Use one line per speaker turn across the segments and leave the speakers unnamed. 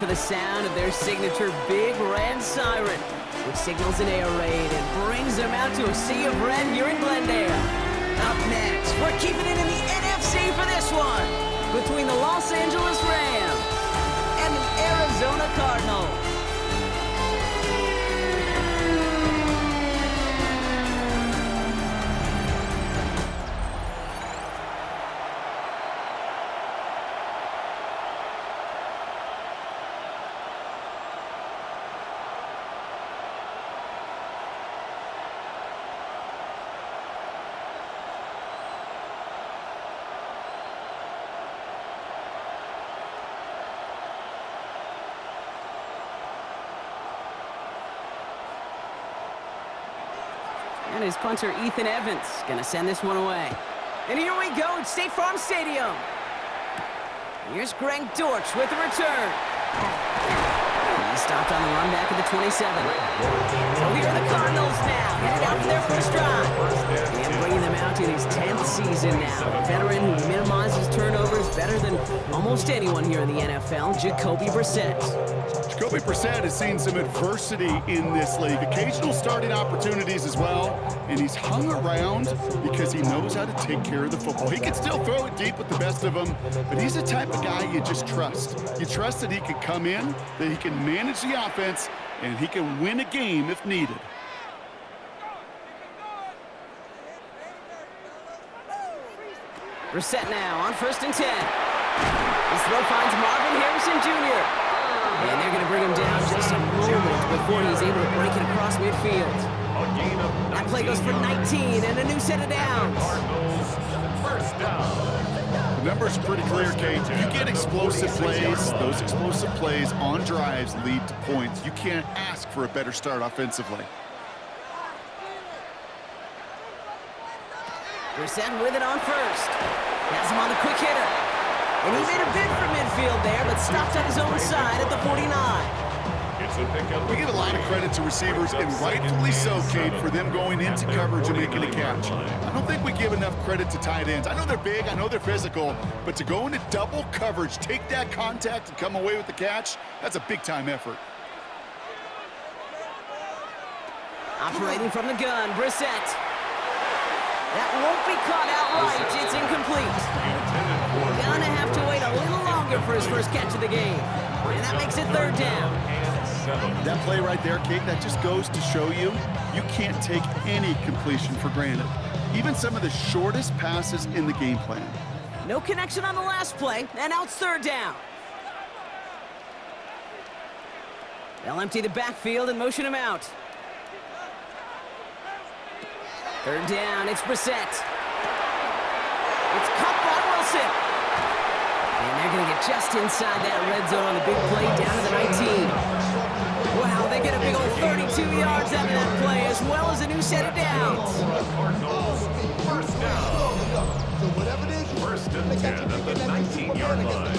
For the sound of their signature big red siren, which signals an air raid and brings them out to a sea of red here in Glendale. Up next, we're keeping it in the NFC for this one, between the Los Angeles Rams and the Arizona Cardinals. And his punter, Ethan Evans, gonna send this one away. And here we go at State Farm Stadium. Here's Greg Dortch with the return. He stopped on the run back at the 27. So here are the Cardinals now, headed out for their first drive. And bringing them out to his 10th season now. A veteran who minimizes turnovers better than almost anyone here in the NFL, Jacoby Brissett.
Jacoby Brissett has seen some adversity in this league. Occasional starting opportunities as well. And he's hung around because he knows how to take care of the football. He can still throw it deep with the best of them, but he's the type of guy you just trust. You trust that he can come in, that he can manage the offense, and he can win a game if needed.
Brissett now on 1st and 10. His throw finds Marvin Harrison Jr. And they're going to bring him down just a moment before he's able to break it across midfield. That play goes for 19 and a new set of downs.
The numbers are pretty clear, Kate. You get explosive plays. Those explosive plays on drives lead to points. You can't ask for a better start offensively.
Brissett with it on 1st. Has him on the quick hitter. And he made a bid for midfield there, but stopped on his own side at the 49.
We give a lot of credit to receivers, and rightfully so, Kate, for them going into coverage and making a catch. I don't think we give enough credit to tight ends. I know they're big, I know they're physical, but to go into double coverage, take that contact, and come away with the catch, that's a big-time effort.
Operating from the gun, Brissett. That won't be caught outright. It's incomplete. Gonna have to wait a little longer for his first catch of the game. And that makes it 3rd down.
That play right there, Kate, that just goes to show you, you can't take any completion for granted. Even some of the shortest passes in the game plan.
No connection on the last play, and now it's 3rd down. They'll empty the backfield and motion him out. 3rd down, it's Brissett. It's caught by Wilson. And they're going to get just inside that red zone on the big play down to the 19. Wow, they get a big old 32 yards out of that play, as well as a new set of downs.
First down. 1st and 10 at the 19-yard line.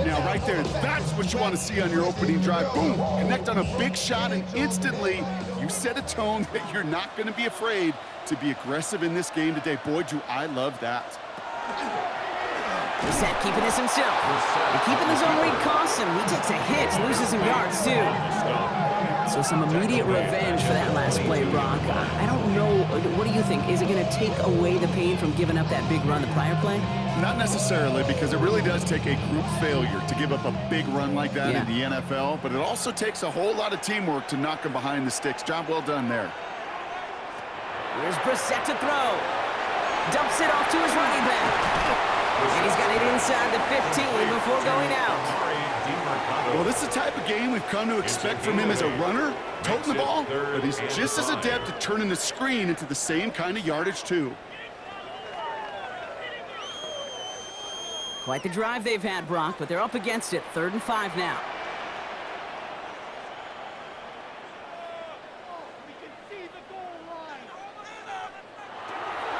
Now, right there, that's what you want to see on your opening drive. Boom, connect on a big shot, and instantly you set a tone that you're not going to be afraid to be aggressive in this game today. Boy, do I love that.
Brissett keeping this himself. And keeping his own read costs him. He takes a hit, loses some yards, too. So some immediate revenge for that last play, Brock. I don't know. What do you think? Is it going to take away the pain from giving up that big run the prior play?
Not necessarily, because it really does take a group failure to give up a big run like that in the NFL, but it also takes a whole lot of teamwork to knock him behind the sticks. Job well done there.
Here's Brissett to throw. Dumps it off to his running back. And he's got it inside the 15 before going out.
Well, this is the type of game we've come to expect from him as a runner, toting the ball, but he's just as adept at turning the screen into the same kind of yardage, too.
Quite the drive they've had, Brock, but they're up against it. 3rd and 5 now.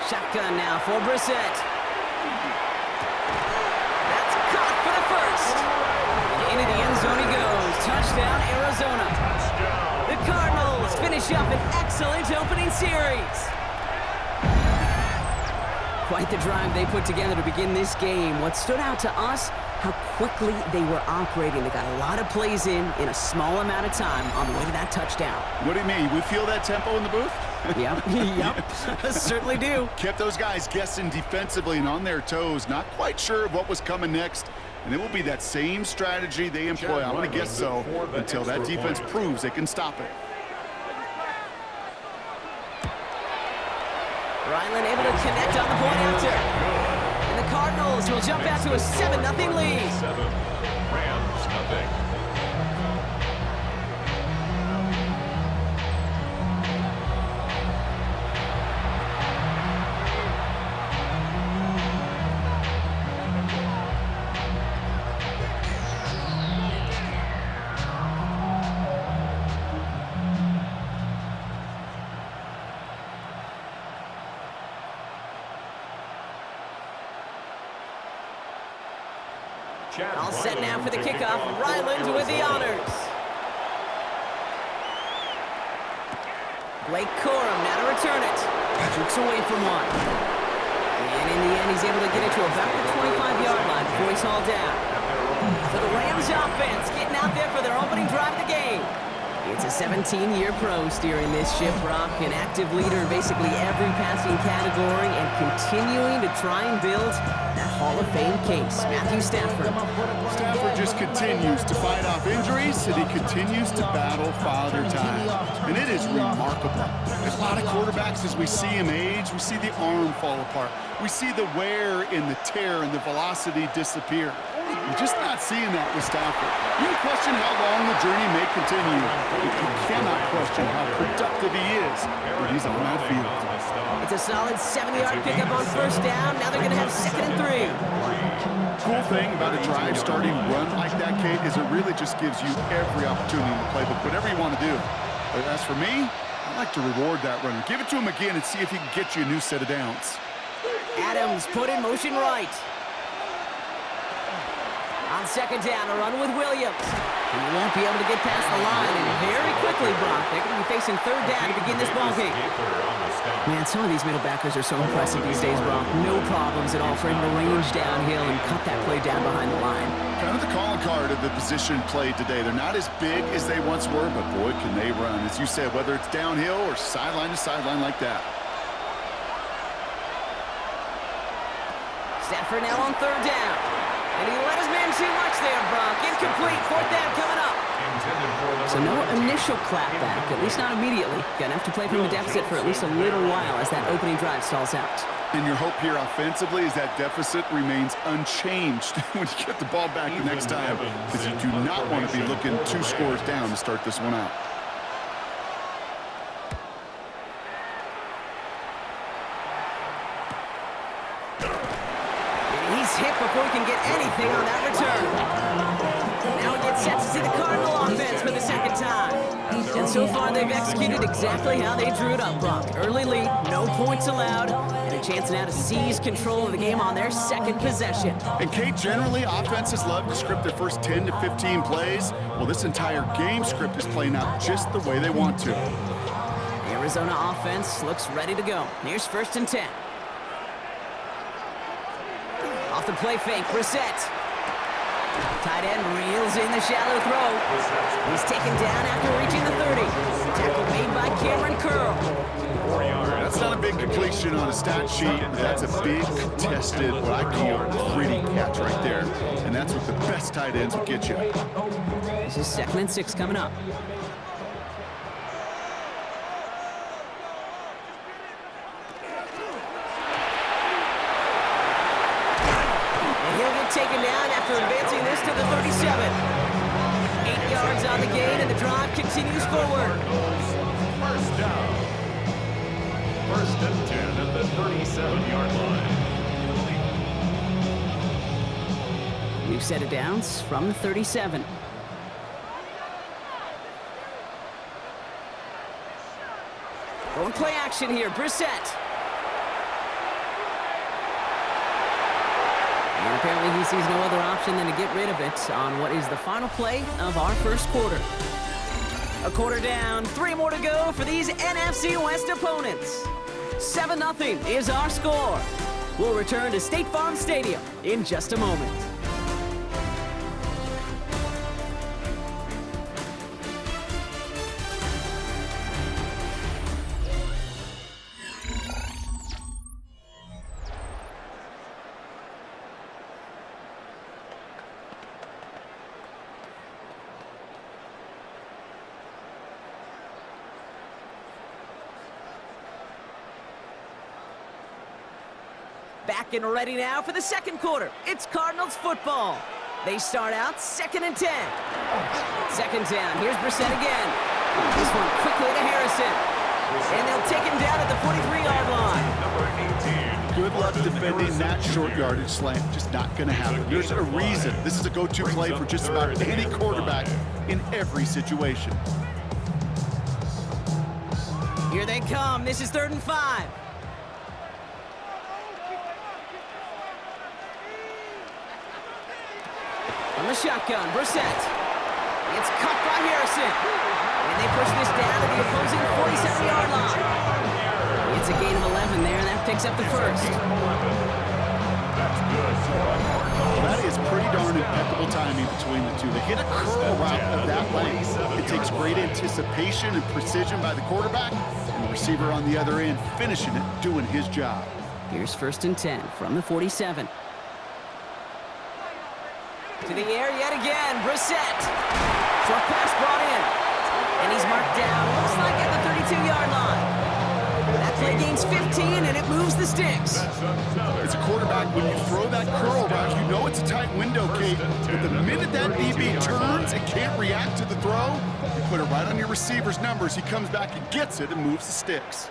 Shotgun now for Brissett. That's caught for the first. And into the end zone he goes. Touchdown, Arizona. The Cardinals finish up an excellent opening series. Quite the drive they put together to begin this game. What stood out to us, how quickly they were operating. They got a lot of plays in a small amount of time on the way to that touchdown.
What do you mean? We feel that tempo in the booth?
Yep, certainly do.
Kept those guys guessing defensively and on their toes, not quite sure of what was coming next. And it will be that same strategy they employ, I'm going to guess so, until that defense proves they can stop it.
Ryland able to connect on the point after. And the Cardinals will jump out to a 7-0 lead.
7, Rams, nothing.
All set now for the kickoff. Ryland with the honors. Blake Corum now to return it. Jukes away from one. And in the end, he's able to get it to about the 25-yard line before he's hauled down. So the Rams offense getting out there for their opening drive of the game. It's a 17-year pro steering this ship, Brock, an active leader in basically every passing category and continuing to try and build that Hall of Fame case. Matthew Stafford.
Stafford just continues to fight off injuries, and he continues to battle Father Time. And it is remarkable. There's a lot of quarterbacks, as we see him age, we see the arm fall apart. We see the wear and the tear and the velocity disappear. You're just not seeing that with Stafford. You can question how long the journey may continue, but you cannot question how productive he is when he's on that field.
It's a solid 70-yard pickup on first down. Now they're going to have 2nd and 3.
Cool thing about a drive starting run like that, Kate, is it really just gives you every opportunity in the playbook, whatever you want to do. But as for me, I like to reward that runner. Give it to him again and see if he can get you a new set of downs.
Adams put in motion right. On 2nd down, a run with Williams. And he won't be able to get past the line, and very quickly, Brock, they're going to be facing 3rd down to begin this ballgame. Man, some of these middle backers are so impressive these days, Brock. No problems at all for him to range downhill and cut that play down behind the line.
Kind of the calling card of the position played today. They're not as big as they once were, but boy, can they run. As you said, whether it's downhill or sideline to sideline like that.
Stafford now on 3rd down. And he let his man too much there, Brock. Incomplete. 4th down coming up. So no initial clapback, at least not immediately. Gonna have to play from a deficit for at least a little while as that opening drive stalls out.
And your hope here offensively is that deficit remains unchanged when you get the ball back the next time, because you do not want to be looking 2 scores down to start this one out.
Hit before he can get anything on that return. Now he gets set to see the Cardinal offense for the 2nd time. And so far, they've executed exactly how they drew it up, Brock. Early lead, no points allowed, and a chance now to seize control of the game on their 2nd possession.
And Kate, generally, offenses love to script their first 10 to 15 plays. Well, this entire game script is playing out just the way they want to.
The Arizona offense looks ready to go. Here's 1st and 10. Off the play fake, Brissett. Tight end reels in the shallow throw. He's taken down after reaching the 30. Tackle made by Cameron Curl.
That's not a big completion on a stat sheet. That's a big contested, what I call gritty catch right there. And that's what the best tight ends will get you.
This is 2nd and 6 coming up. Taken down after advancing this to the 37. 8 yards on the gain, and the drive continues forward.
1st down. 1st and 10 at the 37-yard line.
New set of downs from the 37. Going play action here, Brissett. And apparently he sees no other option than to get rid of it on what is the final play of our 1st quarter. A quarter down, 3 more to go for these NFC West opponents. 7-0 is our score. We'll return to State Farm Stadium in just a moment. Back and ready now for the second quarter. It's Cardinals football. They start out 2nd and 10. Second down. Here's Brissett again. This one quickly to Harrison. And they'll take him down at the 43-yard line.
Good luck defending that short yardage slant. Just not going to happen. There's a reason. This is a go-to play for just about any quarterback in every situation.
Here they come. This is 3rd and 5. From the shotgun, Brissett. It's cut by Harrison. And they push this down to the opposing 47-yard line. It's a gain of 11 there, and that picks up the first.
Well, that is pretty darn impeccable timing between the two. They hit a curl route of that length. It takes great anticipation and precision by the quarterback, and the receiver on the other end finishing it, doing his job.
Here's 1st and 10 from the 47. To the air yet again, Brissett. Short pass brought in. And he's marked down, looks like at the 32-yard line. That play gains 15, and it moves the sticks.
As a quarterback, when you throw that curl route, you know it's a tight window, Kate. But the minute that DB turns and can't react to the throw, you put it right on your receiver's numbers. He comes back and gets it and moves the sticks.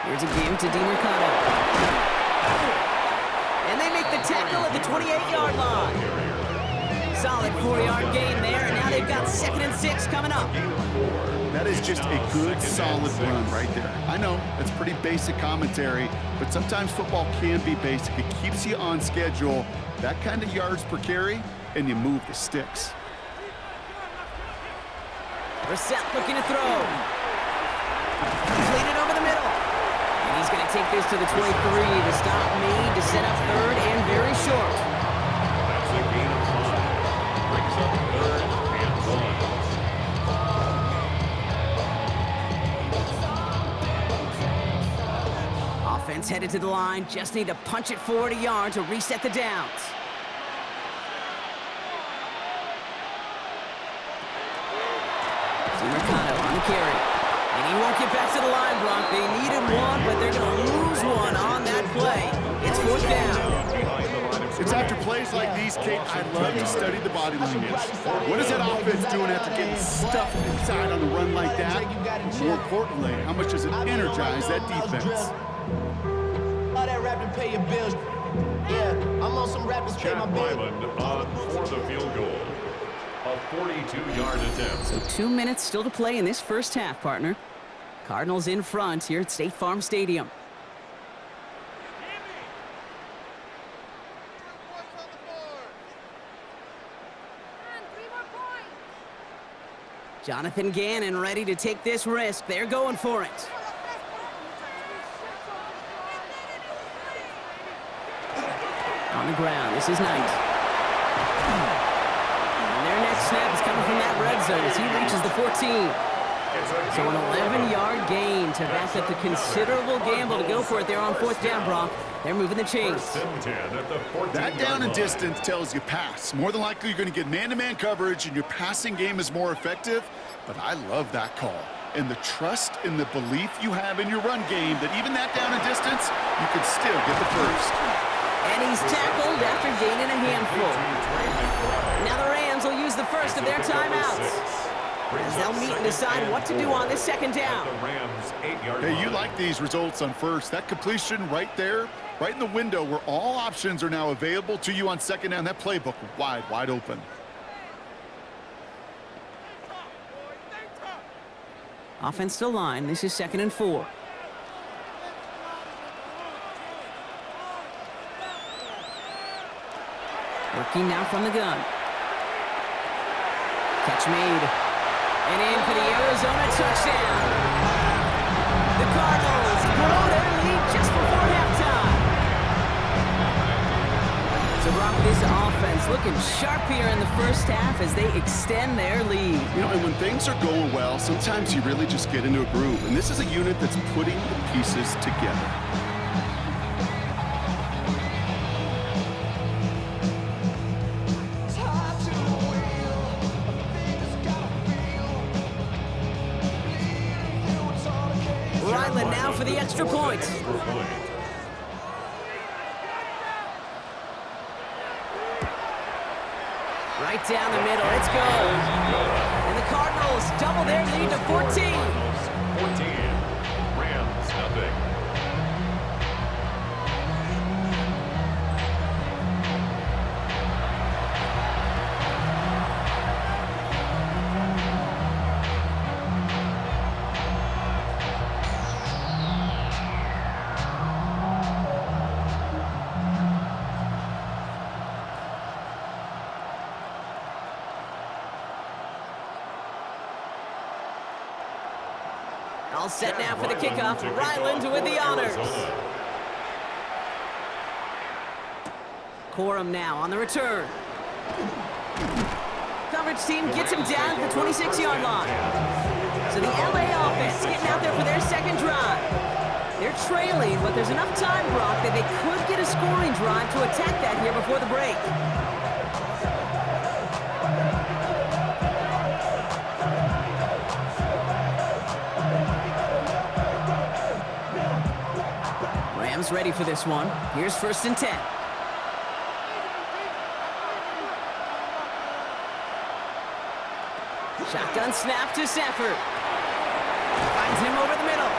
Here's a game to DeMarcado. And they make the tackle at the 28-yard line. Solid 4-yard gain there, and now they've got 2nd and 6 coming up.
That is just a good, solid run right there. I know, that's pretty basic commentary, but sometimes football can be basic. It keeps you on schedule, that kind of yards per carry, and you move the sticks.
Brissett looking to throw. Completed over the middle. And he's going to take this to the 23 to stop Meade to set up 3rd and very short.
That's a gain of 5. Brings up 3rd and 1.
Offense headed to the line. Just need to punch it forward a yard to reset the downs. Mercado on the carry. And he won't get back to the line, Brock. They needed one, but they're going to lose one on that play. It's 4th down.
It's after plays like these, Kate, I love to study the body language. What is that offense doing after getting stuffed inside on a run like that? More importantly, how much does it energize that defense?
All that rap to pay your bills. Yeah, I'm on some rap to pay my bills.
Lyman on for the field goal. A 42-yard attempt.
So 2 minutes still to play in this first half, partner. Cardinals in front here at State Farm Stadium. Jonathan Gannon ready to take this risk. They're going for it. On the ground, this is Knight. Snap is coming from that red zone as he reaches the 14. So an 11-yard gain to back up the considerable gamble to go for it there on 4th down, Brock. They're moving the chains.
That down and distance tells you pass. More than likely you're going to get man-to-man coverage and your passing game is more effective. But I love that call. And the trust and the belief you have in your run game that even that down and distance, you can still get the first.
And he's tackled after gaining a handful. Now the Rams will use the first of their timeouts as they'll meet and decide what to do on this 2nd down.
Hey, you like these results on first. That completion right there, right in the window where all options are now available to you on 2nd down. That playbook wide open.
Offense to line. This is 2nd and 4. Working now from the gun. Catch made. And in for the Arizona touchdown. The Cardinals grow their lead just before halftime. So, Brock, this offense looking sharp here in the first half as they extend their lead.
You know, and when things are going well, sometimes you really just get into a groove. And this is a unit that's putting the pieces together.
Ryland now for the extra point. Right down the middle, it's good. And the Cardinals double their lead to 14.
14. Rams, nothing.
All set now for the kickoff. Ryland with the honors. Corum now on the return. Coverage team gets him down at the 26-yard line. So the LA offense getting out there for their second drive. They're trailing, but there's enough time, Brock, that they could get a scoring drive to attack that here before the break. Rams ready for this one. Here's 1st and 10. Shotgun snap to Stafford. Finds him over the middle.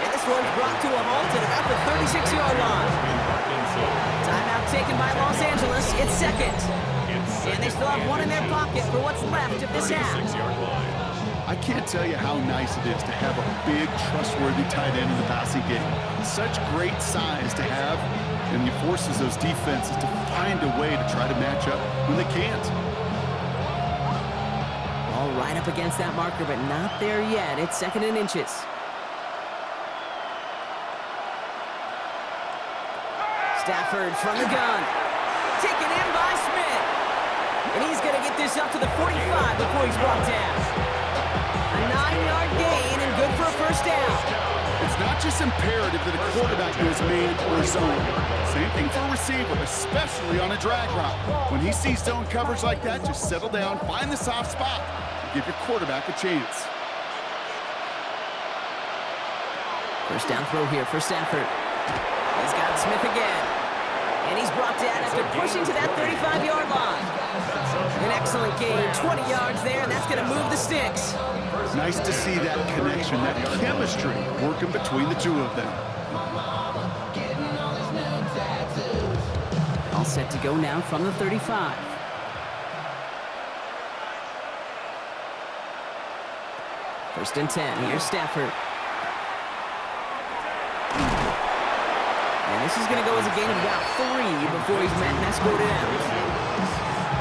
And this one's brought to a halt at about the 36-yard line. Timeout taken by Los Angeles. It's second. And they still have one in their pocket for what's left of this half.
I can't tell you how nice it is to have a big, trustworthy tight end in the passing game. Such great size to have, and he forces those defenses to find a way to try to match up when they can't.
All right up against that marker, but not there yet. It's 2nd and inches. Stafford from the gun. Taken in by Smith. And he's going to get this up to the 45 before he's brought down. A 9-yard gain and good for a 1st down.
It's not just imperative that a quarterback knows man or zone. Same thing for a receiver, especially on a drag route. When he sees zone coverage like that, just settle down, find the soft spot, and give your quarterback a chance.
1st down throw here for Stafford. He's got Smith again. And he's brought down after pushing to that 35-yard line. An excellent gain, 20 yards there, and that's going to move the sticks.
Nice to see that connection, that chemistry working between the two of them.
All set to go now from the 35. First and 10. Here's Stafford. And this is going to go as a gain of about 3 before he's met and escorted out.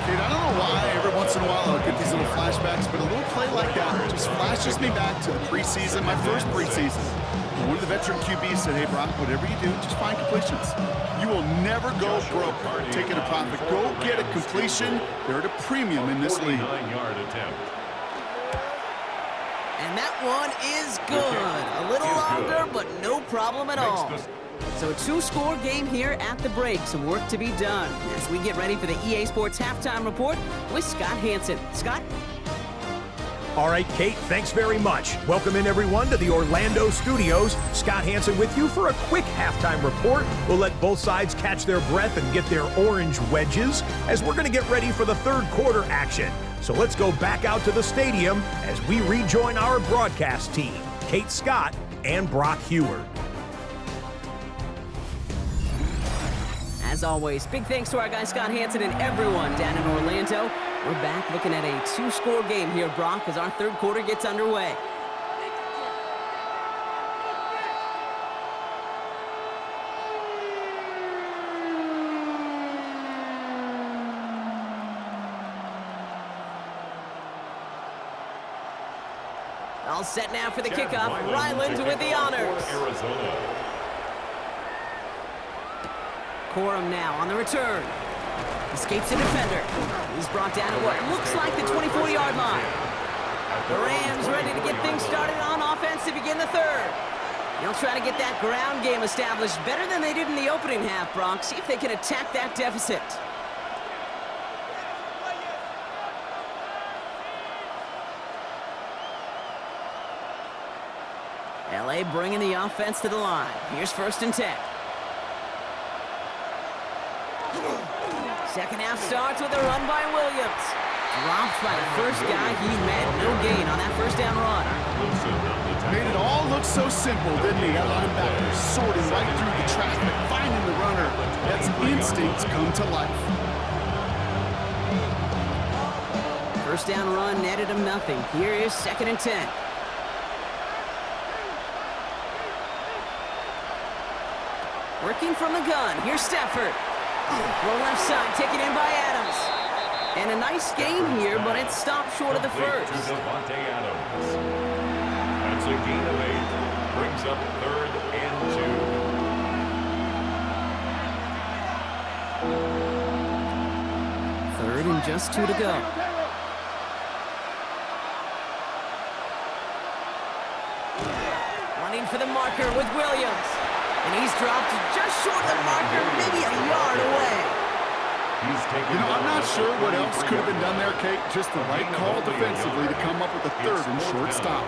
Dude, I don't know why every once in a while I'll get these little flashbacks, but a little play like that just flashes me back to the preseason, my first preseason. One of the veteran QBs said, hey, Brock, whatever you do, just find completions. You will never go broke taking a profit. Go get a completion. They're at a premium in this league.
49-yard attempt.
And that one is good. A little longer, but no problem at all. So a 2-score game here at the break. Some work to be done as we get ready for the EA Sports Halftime Report with Scott Hansen. Scott?
All right, Kate, thanks very much. Welcome in, everyone, to the Orlando studios. Scott Hansen with you for a quick halftime report. We'll let both sides catch their breath and get their orange wedges as we're going to get ready for the 3rd quarter action. So let's go back out to the stadium as we rejoin our broadcast team, Kate Scott and Brock Heward.
As always, big thanks to our guy Scott Hansen and everyone down in Orlando. We're back looking at a 2-score game here, Brock, as our 3rd quarter gets underway. All set now for the kickoff. Ryland with the honors.
Arizona.
Corum now on the return. Escapes the defender. He's brought down at what looks like the 24-yard line. The Rams ready to get things started on offense to begin the third. They'll try to get that ground game established better than they did in the opening half, Bronx. See if they can attack that deficit. LA bringing the offense to the line. Here's 1st and 10. Second half starts with a run by Williams. Dropped by the first guy he met. No gain on that first down run.
Made it all look so simple, didn't he? That linebacker sorting right through the traffic, finding the runner. That's instincts come to life.
First down run netted him nothing. Here is 2nd and 10. Working from the gun. Here's Stafford. Roll left side, taken in by Adams. And a nice gain here, but it stopped short of the first.
That's a gain of 8. Brings up 3rd and
2. 3rd and just 2 to go. Running for the marker with Williams. And he's dropped just short of the marker, maybe a yard away.
You know, I'm not sure what else could have been done there, Kate. Just the right call defensively to come up with a 3rd and short stop.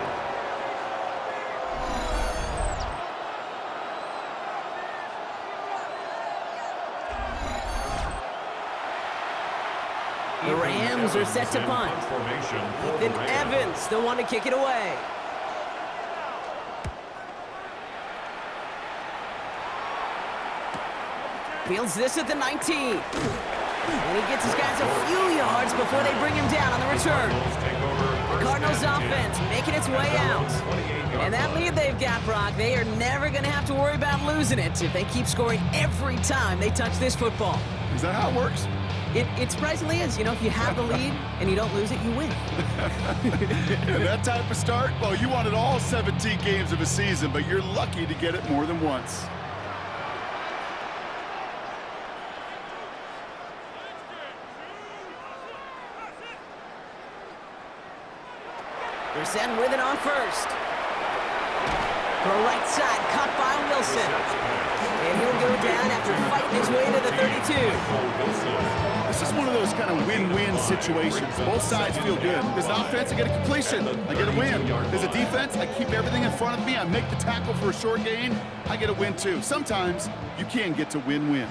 The Rams are set to punt. Ethan Evans, the one to kick it away. Fields this at the 19. And he gets his guys a few yards before they bring him down on the return. The Cardinals offense making its way out. And that lead they've got, Brock, they are never going to have to worry about losing it if they keep scoring every time they touch this football.
Is that how it works?
It surprisingly is. You know, if you have the lead and you don't lose it, you win.
And that type of start, well, you wanted all 17 games of a season, but you're lucky to get it more than once.
They're set with it on first. Throw right side, caught by Wilson. And he'll go down after fighting his way to the 32.
This is one of those kind of win-win situations. Both sides feel good. As an offense, I get a completion. I get a win. As a defense, I keep everything in front of me. I make the tackle for a short gain. I get a win, too. Sometimes you can get to win-win.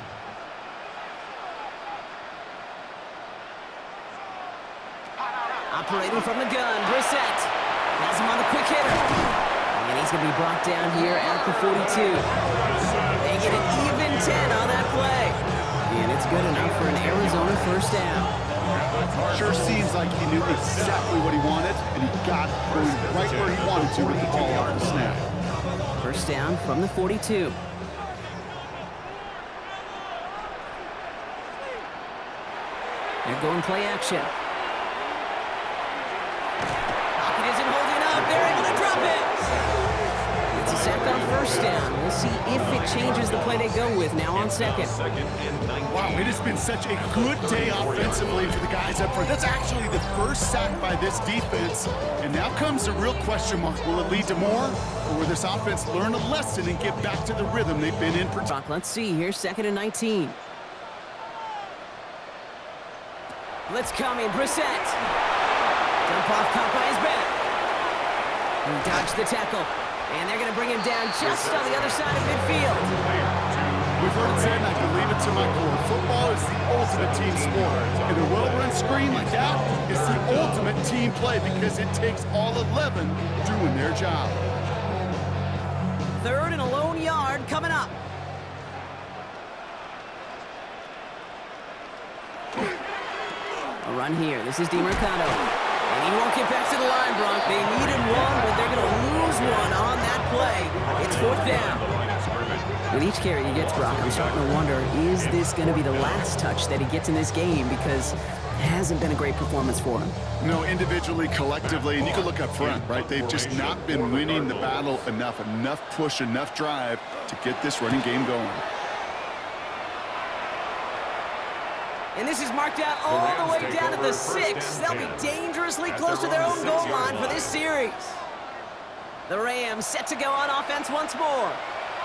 Operating from the gun, Brissett has him on the quick hitter. And he's going to be brought down here at the 42. They get an even 10 on that play. And it's good enough for an Arizona first down.
Sure seems like he knew exactly what he wanted, and he got it right where he wanted to with the ball off the snap.
First down from the 42. They're going play action. They're able to drop it. It's a sack on first down. We'll see if it changes the play they go with now on second.
Wow, it has been such a good day offensively for the guys up front. That's actually the first sack by this defense. And now comes the real question mark. Will it lead to more? Or will this offense learn a lesson and get back to the rhythm they've been in?
Let's see. Here's 2nd and 19. Blitz coming. Brissett. Jump off, caught by his back. He dodged the tackle, and they're going to bring him down just on the other side of midfield.
We've heard it said, and I believe it to my core, football is the ultimate team sport. And a well-run screen like that is the ultimate team play because it takes all 11 doing their job.
3rd and a lone yard coming up. A run here. This is DeMercado. And he won't get back to the line, Bronk. They needed one, but they're going to lose one on that play. It's 4th down. With each carry he gets, Brock, I'm starting to wonder, is this going to be the last touch that he gets in this game? Because hasn't been a great performance for him.
No, individually, collectively, and you can look up front, right? They've just not been winning the battle enough push, enough drive to get this running game going.
And this is marked out all the way down to the 6. They'll be dangerously close to their own goal line for this series. The Rams set to go on offense once more.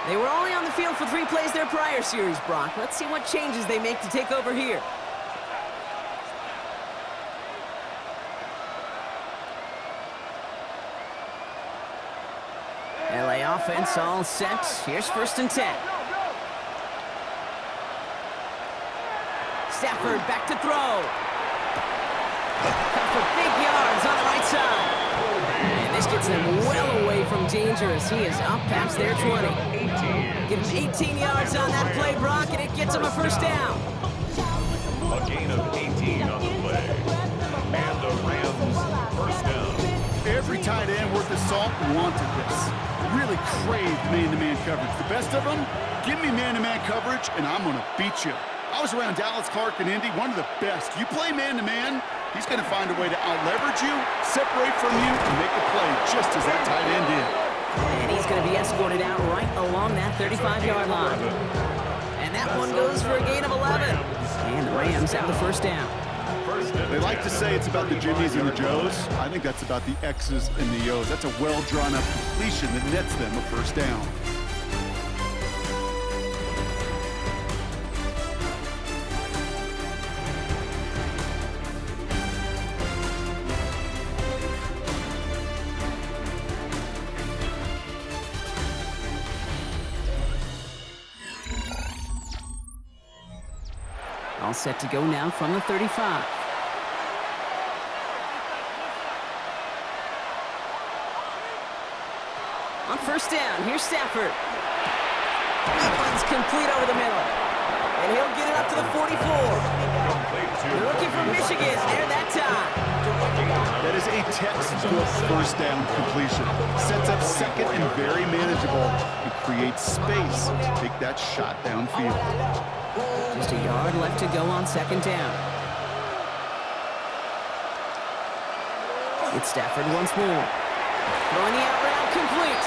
They were only on the field for 3 plays their prior series, Brock. Let's see what changes they make to take over here. LA offense all set. Here's 1st and 10. Stafford back to throw. Got for big yards on the right side. And this gets them well away from danger as he is up past their 20. Give him 18 yards on that play, Brock, and it gets him a 1st down.
A gain of 18 on the play. And the Rams 1st down.
Every tight end worth his salt wanted this. Really craved man-to-man coverage. The best of them, give me man-to-man coverage, and I'm going to beat you. I was around Dallas, Clark, and Indy, one of the best. You play man-to-man, he's going to find a way to out-leverage you, separate from you, and make a play just as that tight end did.
And he's going to be escorted out right along that 35-yard line. And that one goes for a gain of 11. And the Rams have the 1st down.
They like to say it's about the Jimmies and the Joes. I think that's about the X's and the O's. That's a well-drawn-up completion that nets them a 1st down.
All set to go now from the 35. On 1st down, here's Stafford. That one's complete over the middle. And he'll get it up to the 44. They're looking for Michigan there that time.
That is a textbook 1st down completion. Sets up 2nd and very manageable and creates space to take that shot downfield.
Just a yard left to go on 2nd down. It's Stafford once more. Throwing the out route complete.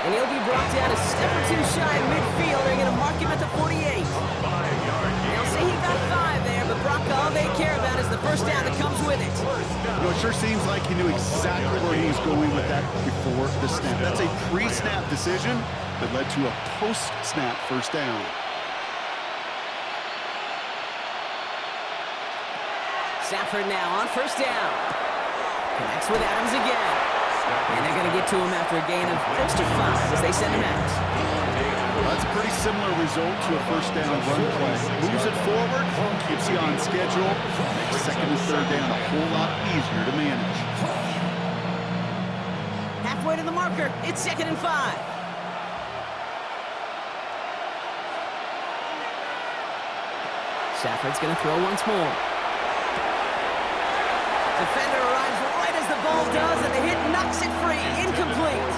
And he'll be brought down a step or 2 shy of midfield. They're going to mark him at the 48. They'll say he got 5 there, but Brock, all they care about is the 1st down that comes with it.
You know, it sure seems like he knew exactly where he was going with that before the snap. That's a pre-snap decision that led to a post-snap 1st down.
Stafford now on 1st down. Connects with Adams again. And they're going to get to him after a gain of close to 5 as they send him out.
Well, that's a pretty similar result to a 1st down run play. Moves it forward, keeps you on schedule, makes 2nd and 3rd down a whole lot easier to manage.
Halfway to the marker, it's 2nd and 5. Stafford's going to throw once more. Defender arrives right as the ball does, and the hit knocks it free. Incomplete.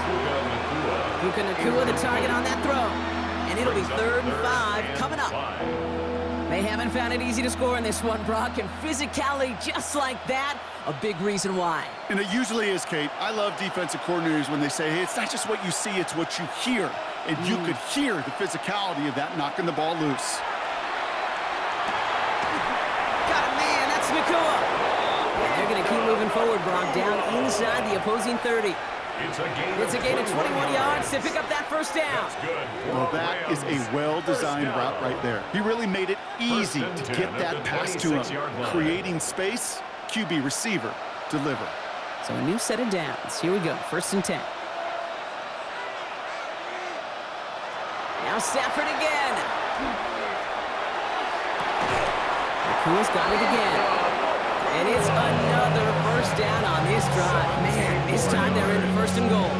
Puka Nacua the target on that throw. And it'll be 3rd and 5 coming up. They haven't found it easy to score in this one, Brock, and physicality just like that, a big reason why.
And it usually is, Kate. I love defensive coordinators when they say, hey, it's not just what you see, it's what you hear. And you could hear the physicality of that knocking the ball loose.
Got a man, that's Nacua. They're going to keep moving forward, Brock, down inside the opposing 30. It's a gain of 21 yards to pick up that 1st down.
Well, that is a well-designed route right there. He really made it easy to get that pass to him. Creating space, QB receiver, deliver.
So a new set of downs. Here we go, 1st and 10. Now Stafford again. Nacua's got it again. And it's another 1st down on this drive. Man, this time they're in the 1st and goal.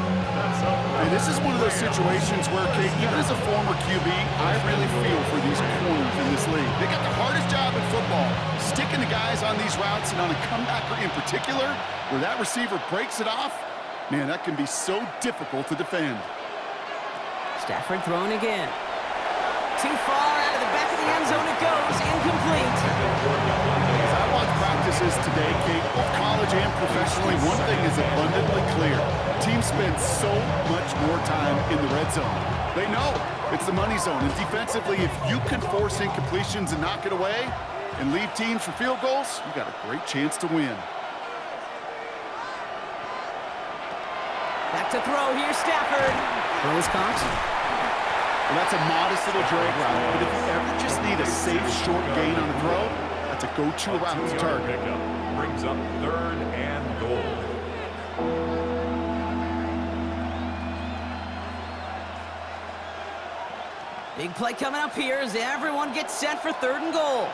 And this is one of those situations where, Kate, even as a former QB, I really feel for these corners in this league. They got the hardest job in football, sticking the guys on these routes and on a comebacker in particular, where that receiver breaks it off. Man, that can be so difficult to defend.
Stafford throwing again. Too far out of the back of the end zone it goes. Incomplete.
As I watch is today, Kate, both college and professionally, one thing is abundantly clear. Teams spend so much more time in the red zone. They know it's the money zone, and defensively, if you can force incompletions and knock it away and leave teams for field goals, you got a great chance to win.
Back to throw here, Stafford. Throws caught.
Well, that's a modest little drag route, but if you ever just need a safe, short gain on a throw, that's a go-to route to target.
Pickup brings up 3rd and goal.
Big play coming up here as everyone gets set for 3rd and goal.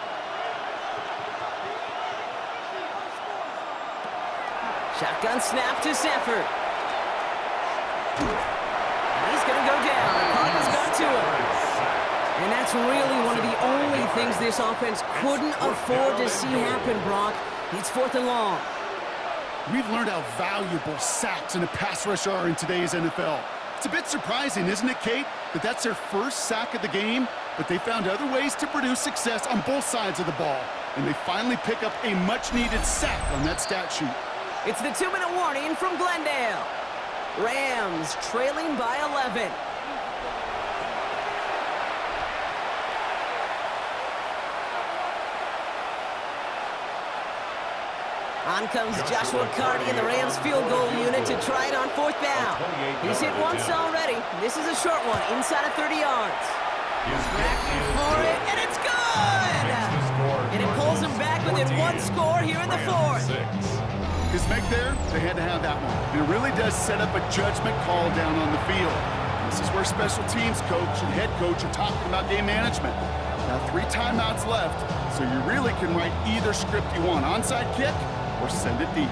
Shotgun snap to Stafford. And he's going to go down. The Cardinals got to him. And that's really one of the only things this offense couldn't afford to see happen, Brock. It's 4th and long.
We've learned how valuable sacks and a pass rush are in today's NFL. It's a bit surprising, isn't it, Kate, that that's their first sack of the game, but they found other ways to produce success on both sides of the ball. And they finally pick up a much-needed sack on that stat sheet.
It's the 2-minute warning from Glendale. Rams trailing by 11. On comes Joshua Carty in the Rams field goal unit to try it on 4th down. He's hit once already. This is a short one, inside of 30 yards. Backing for it, and it's good! And it pulls him back within 1 score here in the 4th.
His make there, they had to have that one. And it really does set up a judgment call down on the field. This is where special teams coach and head coach are talking about game management. Now 3 timeouts left, so you really can write either script you want. Onside kick or send it deep.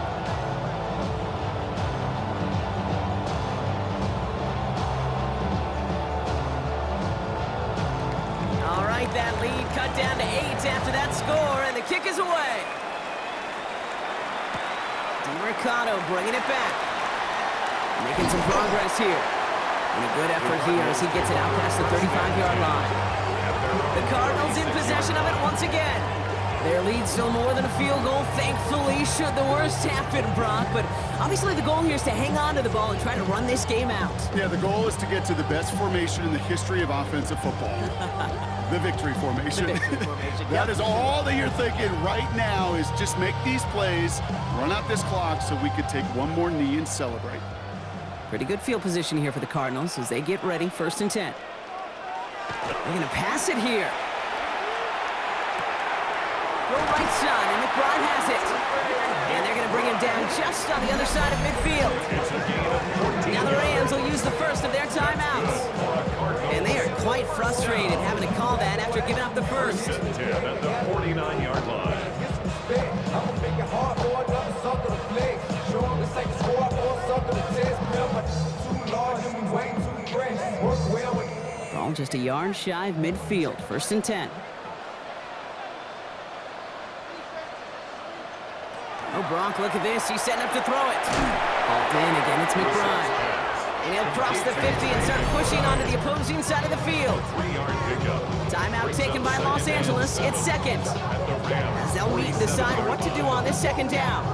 All right, that lead cut down to 8 after that score, and the kick is away. Mercado bringing it back. Making some progress here. And a good effort here as he gets it out past the 35-yard line. The Cardinals in possession of it once again. Their lead still more than a field goal, thankfully, should the worst happen, Brock. But obviously the goal here is to hang on to the ball and try to run this game out.
Yeah, the goal is to get to the best formation in the history of offensive football. The victory formation.
The victory formation.
That is all that you're thinking right now is just make these plays, run out this clock so we could take one more knee and celebrate.
Pretty good field position here for the Cardinals as they get ready, 1st and 10. They're going to pass it here. Go right side, and McBride has it. And they're going to bring him down just on the other side of midfield. Now the Rams will use the first of their timeouts. And they are quite frustrated having to call that after giving up the first.
10 at the 49-yard line.
Ball just a yard shy of midfield, 1st and 10. Oh, Brock, look at this. He's setting up to throw it. Hauled in again. It's McBride. And he'll cross the 50 and start pushing onto the opposing side of the field.
3-yard pickup.
Timeout taken by Los Angeles. It's 2nd. As they'll meet and decide what to do on this 2nd down.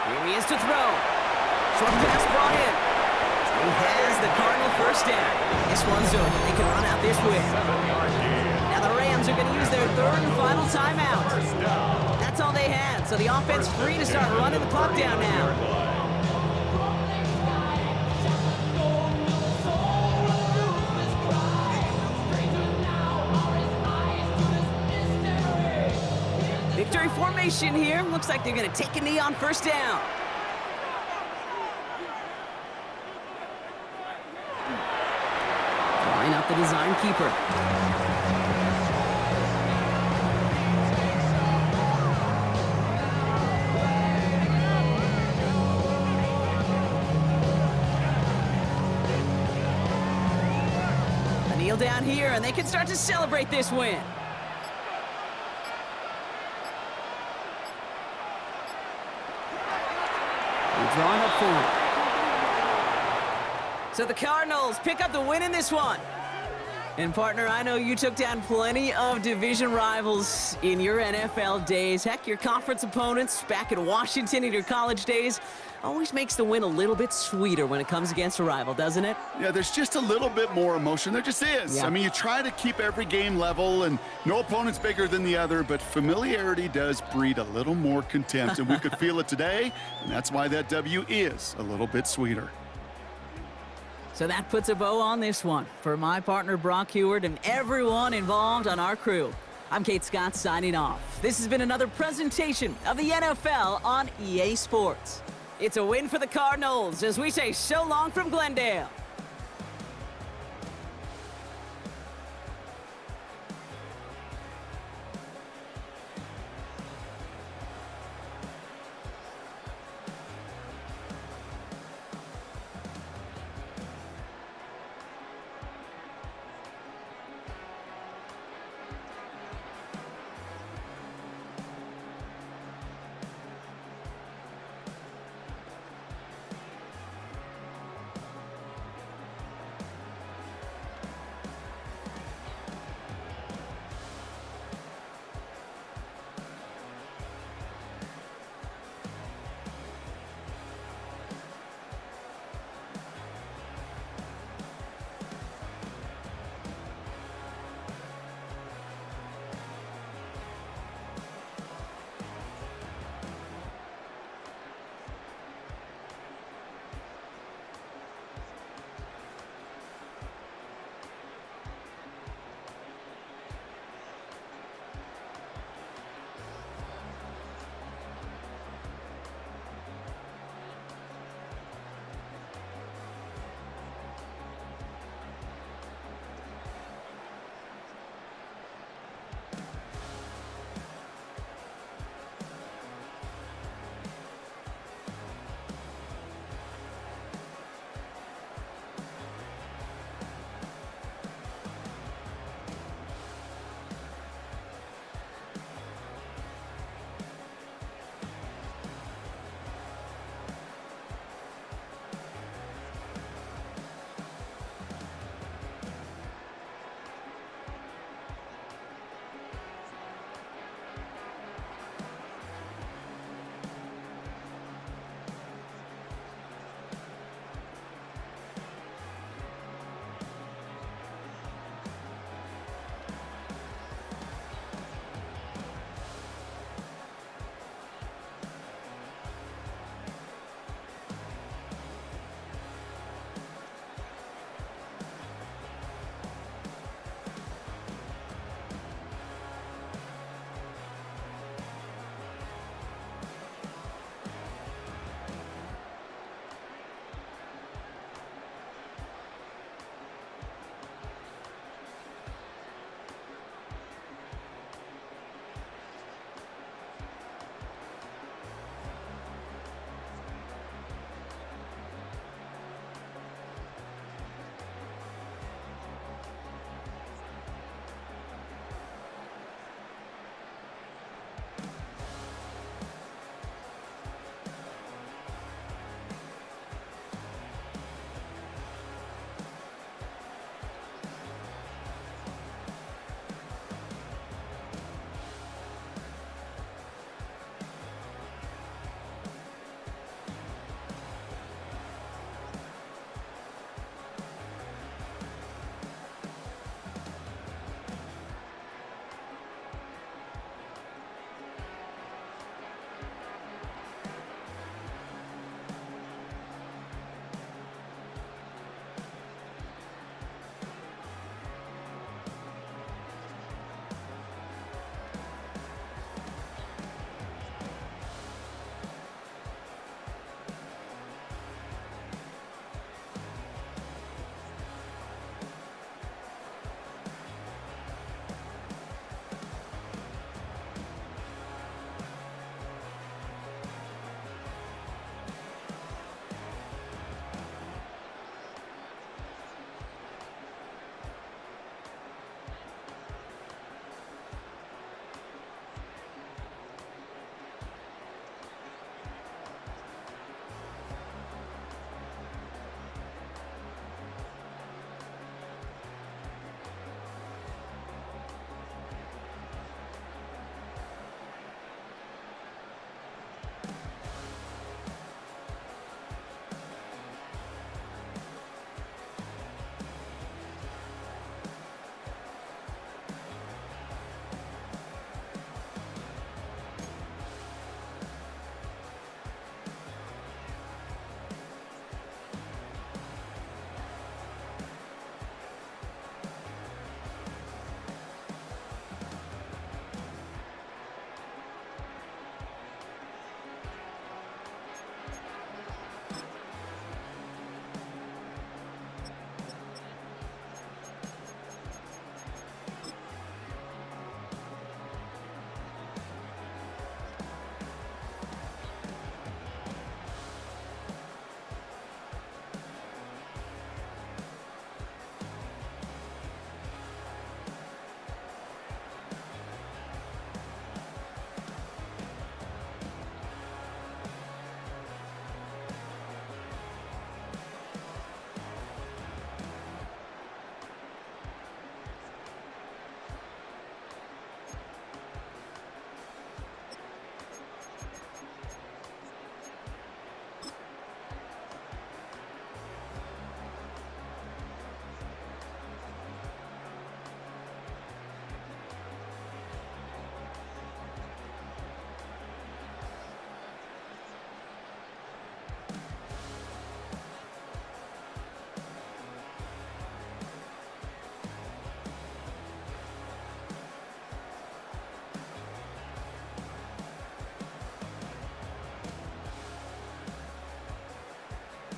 Here he is to throw. Short pass brought in. He has the Cardinal 1st down. This one's over. They can run out this way. Now the Rams are going to use their 3rd and final timeout. That's all they had. So the offense free to start running the clock down now. Victory formation here. Looks like they're going to take a knee on 1st down. Line up the design keeper. kneel down here, and they can start to celebrate this win. Drawing up forward. So the Cardinals pick up the win in this one. And partner, I know you took down plenty of division rivals in your NFL days. Heck, your conference opponents back in Washington in your college days always makes the win a little bit sweeter when it comes against a rival, doesn't it?
Yeah, there's just a little bit more emotion. There just is.
Yeah.
I mean, you try to keep every game level, and no opponent's bigger than the other, but familiarity does breed a little more contempt, and we could feel it today, and that's why that W is a little bit sweeter.
So that puts a bow on this one. For my partner, Brock Heward, and everyone involved on our crew, I'm Kate Scott signing off. This has been another presentation of the NFL on EA Sports. It's a win for the Cardinals as we say so long from Glendale.